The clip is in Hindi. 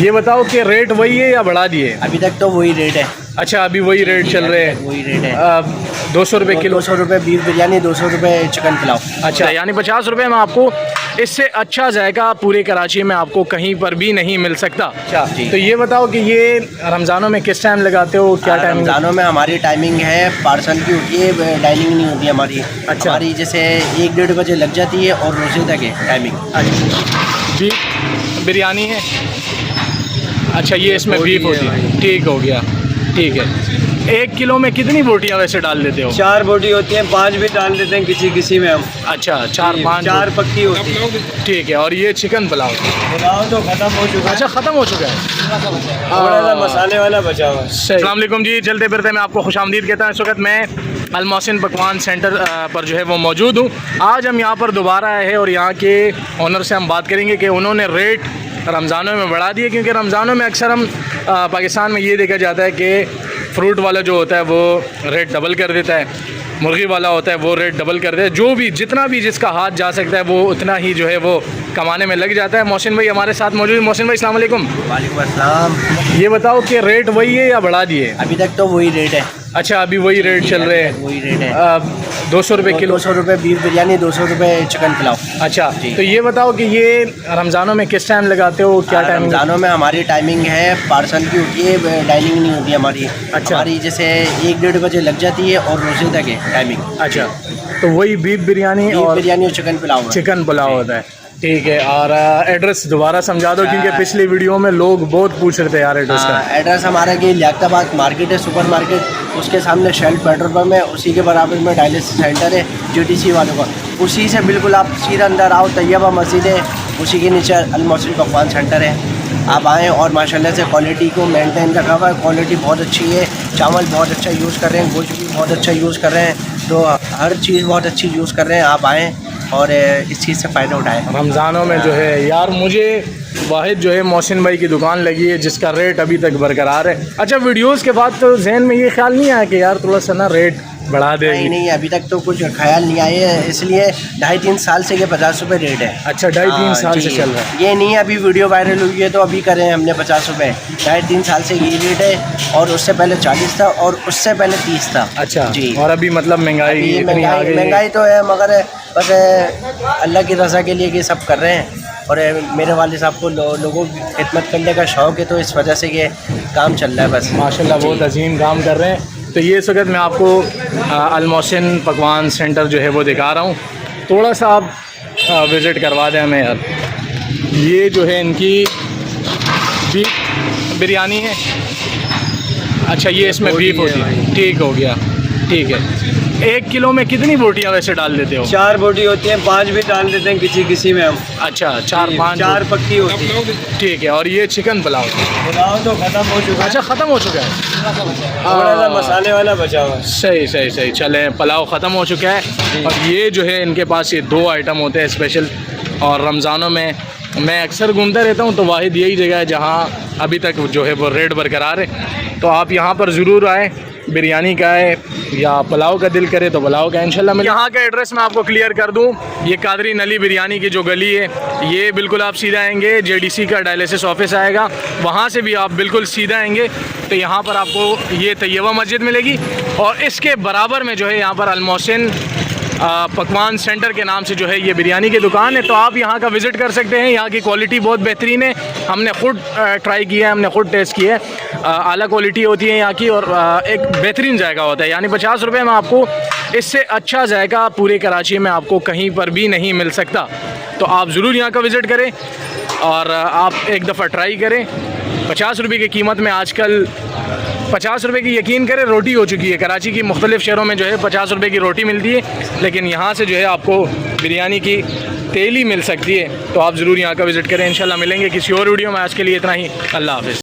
ये बताओ कि रेट वही है या बढ़ा दिए? अभी तक तो वही रेट है। अच्छा, अभी वही रेट चल रहे हैं। वही रेट है। 200 रुपये किलो। 200 रुपये बीफ बिरयानी, 200 रुपये चिकन पुलाव। अच्छा, यानी 50 रुपये में आपको इससे अच्छा जायका पूरे कराची में आपको कहीं पर भी नहीं मिल सकता। अच्छा, तो ये बताओ कि ये रमज़ानों में किस टाइम लगाते हो, क्या टाइम? रमज़ानों में हमारी टाइमिंग है पार्सल की होती है, डाइनिंग नहीं होती हमारी। अच्छा। हमारी जैसे 1-1:30 बजे लग जाती है और रोज़े तक है टाइमिंग। अच्छा, बीफ बिरयानी है। अच्छा, ये इसमें बीफ होती है। ठीक हो गया, ठीक है। 1 किलो में कितनी बोटियाँ वैसे डाल देते हो? 4 बोटी होती हैं, 5 भी डाल देते हैं किसी किसी में हम। अच्छा, 4-5 4 पक्की होती है। ठीक है। और ये चिकन पुलाव? पुलाव तो खत्म हो चुका है। अच्छा, ख़त्म हो चुका है। थोड़ा सा मसाले वाला बचा हुआ है। अस्सलाम वालेकुम जी, चलते फिरते मैं आपको खुशामदीद कहता हूँ। इस वक्त मैं अल मोहसिन पकवान सेंटर पर जो है वो मौजूद हूँ। आज हम यहाँ पर दोबारा आए हैं और यहाँ के ओनर से हम बात करेंगे कि उन्होंने रेट रमज़ानों में बढ़ा दिए, क्योंकि रमज़ानों में अक्सर हम पाकिस्तान में ये देखा जाता है कि फ्रूट वाला जो होता है वो रेट डबल कर देता है, मुर्गी वाला होता है वो रेट डबल कर देता है। जो भी जितना भी जिसका हाथ जा सकता है वो उतना ही जो है वो कमाने में लग जाता है। मोहसिन भाई हमारे साथ मौजूद है। मोहसिन भाई अस्सलाम वालेकुम। वालेकुम अस्सलाम। ये बताओ कि रेट वही है या बढ़ा दिए? अभी तक तो वही रेट है। अच्छा, अभी वही रेट चल रहे हैं। वही रेट है। 200 रुपये किलो। 200 रुपये बीफ बिरयानी, 200 रुपये चिकन पुलाव। अच्छा, तो ये बताओ कि ये रमज़ानों में किस टाइम लगाते हो, क्या टाइम? रमज़ानों में हमारी टाइमिंग है पार्सल की होती है, डाइनिंग नहीं होती हमारी। अच्छा। हमारी जैसे 1-1:30 बजे लग जाती है और रोज़े तक है टाइमिंग। अच्छा, तो वही बीफ बिरयानी और बिरयानी और चिकन पुलाव। चिकन पुलाव होता है। ठीक है। और एड्रेस दोबारा समझा दो, क्योंकि पिछली वीडियो में लोग बहुत पूछ रहे थे यार एड्रेस का। एड्रेस हमारा कि लियाकताबाद मार्केट है, सुपर मार्केट, उसके सामने शेल पेट्रोल पंप है, उसी के बराबर में डायलिसिस सेंटर है GTC वालों का। उसी से बिल्कुल आप सीधा अंदर आओ, तैयबा मस्जिद है, उसी के नीचे अल मोहसिन पकवान सेंटर है। आप आएँ और माशाल्लाह से क्वालिटी को मेंटेन रखा हुआ है। क्वालिटी बहुत अच्छी है, चावल बहुत अच्छा यूज़ कर रहे हैं, गोश्त भी बहुत अच्छा यूज़ कर रहे हैं, तो हर चीज़ बहुत अच्छी यूज़ कर रहे हैं। आप आएँ और इस चीज़ से फ़ायदा उठाएँ। रमज़ानों में जो है यार, मुझे वाहिद जो है मोहसिन भाई की दुकान लगी है जिसका रेट अभी तक बरकरार है। अच्छा, वीडियोस के बाद तो जहन में ये ख्याल नहीं आया कि यार थोड़ा सा ना रेट बढ़ा दे? नहीं, अभी तक तो कुछ ख्याल नहीं आए है, इसलिए 2.5-3 साल से ये 50 रुपये रेट है। अच्छा, 2.5-3 साल से चल रहा है। ये नहीं अभी वीडियो वायरल हुई है तो अभी करें हमने 50 रुपये। 2.5-3 साल से ये रेट है, और उससे पहले 40 था और उससे पहले 30 था। अच्छा जी। और अभी मतलब महंगाई तो है, मगर बस अल्लाह की रज़ा के लिए ये सब कर रहे हैं। और मेरे वाले साहब को लोगों की खिदमत करने का शौक़ है, तो इस वजह से ये काम चल रहा है बस। माशाल्लाह, बहुत अजीम काम कर रहे हैं। तो ये इस वक्त मैं आपको अल मोहसिन पकवान सेंटर जो है वो दिखा रहा हूँ। थोड़ा सा आप विज़िट करवा दें हमें यार। ये जो है इनकी बीफ बिरयानी है। अच्छा, ये इसमें बीफ होती है। ठीक हो गया, ठीक है। 1 किलो में कितनी बोटियाँ वैसे डाल देते हो? 4 बोटी होती हैं, 5 भी डाल देते हैं किसी किसी में हम। अच्छा, 4-5 4 पक्की होती है। ठीक है। और ये चिकन पुलाव? पुलाव तो खत्म हो चुका है। अच्छा, ख़त्म हो चुका है। थोड़ा सा मसाले वाला बचा हुआ है। सही सही सही। चले, पुलाव ख़त्म हो चुका है। और ये जो है इनके पास ये 2 आइटम होते हैं स्पेशल। और रमज़ानों में मैं अक्सर घूमता रहता हूँ, तो वाहिद यही जगह है जहाँ अभी तक जो है वो रेट बरकरार है। तो आप यहाँ पर ज़रूर आएँ। बिरयानी का है या पुलाव का दिल करे तो पुलाव का इंशाल्लाह मिले। यहाँ का एड्रेस मैं आपको क्लियर कर दूँ, ये कादरी नली बिरयानी की जो गली है, ये बिल्कुल आप सीधा आएंगे, JDC का डायलिसिस ऑफिस आएगा, वहाँ से भी आप बिल्कुल सीधा आएंगे तो यहाँ पर आपको ये तैयबा मस्जिद मिलेगी। और इसके बराबर में जो है यहाँ पर अल मोहसिन पकवान सेंटर के नाम से जो है ये बिरयानी की दुकान है। तो आप यहाँ का विज़िट कर सकते हैं। यहाँ की क्वालिटी बहुत बेहतरीन है, हमने ख़ुद ट्राई किया है, हमने ख़ुद टेस्ट किया है। आला क्वालिटी होती है यहाँ की और एक बेहतरीन जायका होता है। यानी 50 रुपये में आपको इससे अच्छा जायका पूरे कराची में आपको कहीं पर भी नहीं मिल सकता। तो आप ज़रूर यहाँ का विज़िट करें और आप एक दफ़ा ट्राई करें। 50 रुपये की कीमत में आजकल 50 रुपये की, यकीन करें, रोटी हो चुकी है। कराची की मुख्तलिफ़ शहरों में जो है 50 रुपये की रोटी मिलती है, लेकिन यहाँ से जो है आपको बिरयानी की तेली मिल सकती है। तो आप ज़रूर यहाँ का विज़िट करें। इंशाल्लाह मिलेंगे किसी और वीडियो में। आज के लिए इतना ही। अल्लाह हाफ़िज़।